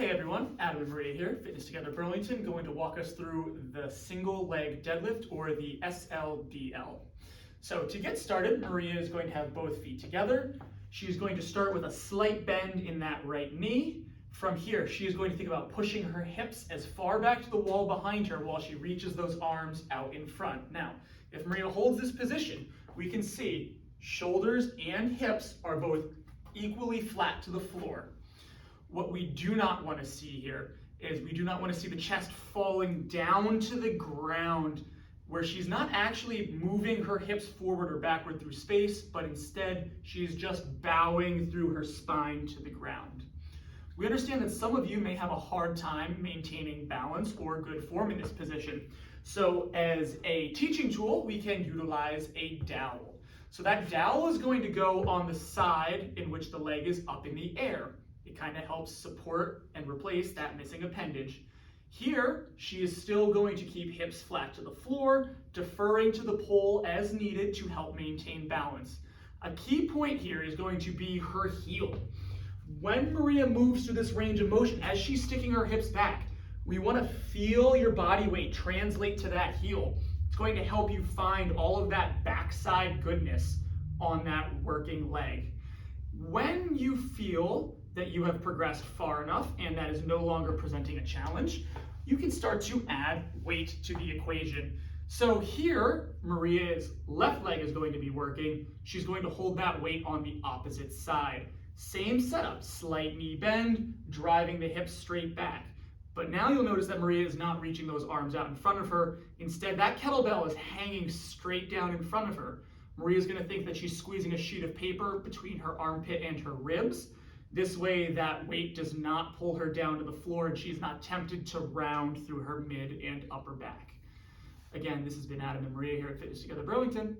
Hey everyone, Adam and Maria here, Fitness Together Burlington, going to walk us through the single leg deadlift or the SLDL. So to get started, Maria is going to have both feet together. She's going to start with a slight bend in that right knee. From here, she is going to think about pushing her hips as far back to the wall behind her while she reaches those arms out in front. Now, if Maria holds this position, we can see shoulders and hips are both equally flat to the floor. What we do not want to see here is we do not want to see the chest falling down to the ground where she's not actually moving her hips forward or backward through space, but instead she's just bowing through her spine to the ground. We understand that some of you may have a hard time maintaining balance or good form in this position. So as a teaching tool, we can utilize a dowel. So that dowel is going to go on the side in which the leg is up in the air. It kind of helps support and replace that missing appendage. Here, she is still going to keep hips flat to the floor, deferring to the pole as needed to help maintain balance. A key point here is going to be her heel. When Maria moves through this range of motion, as she's sticking her hips back, we want to feel your body weight translate to that heel. It's going to help you find all of that backside goodness on that working leg. When you feel that you have progressed far enough and that is no longer presenting a challenge, you can start to add weight to the equation. So here, Maria's left leg is going to be working. She's going to hold that weight on the opposite side. Same setup, slight knee bend, driving the hips straight back. But now you'll notice that Maria is not reaching those arms out in front of her. Instead, that kettlebell is hanging straight down in front of her. Maria's going to think that she's squeezing a sheet of paper between her armpit and her ribs. This way, that weight does not pull her down to the floor and she's not tempted to round through her mid and upper back. Again, this has been Adam and Maria here at Fitness Together Burlington.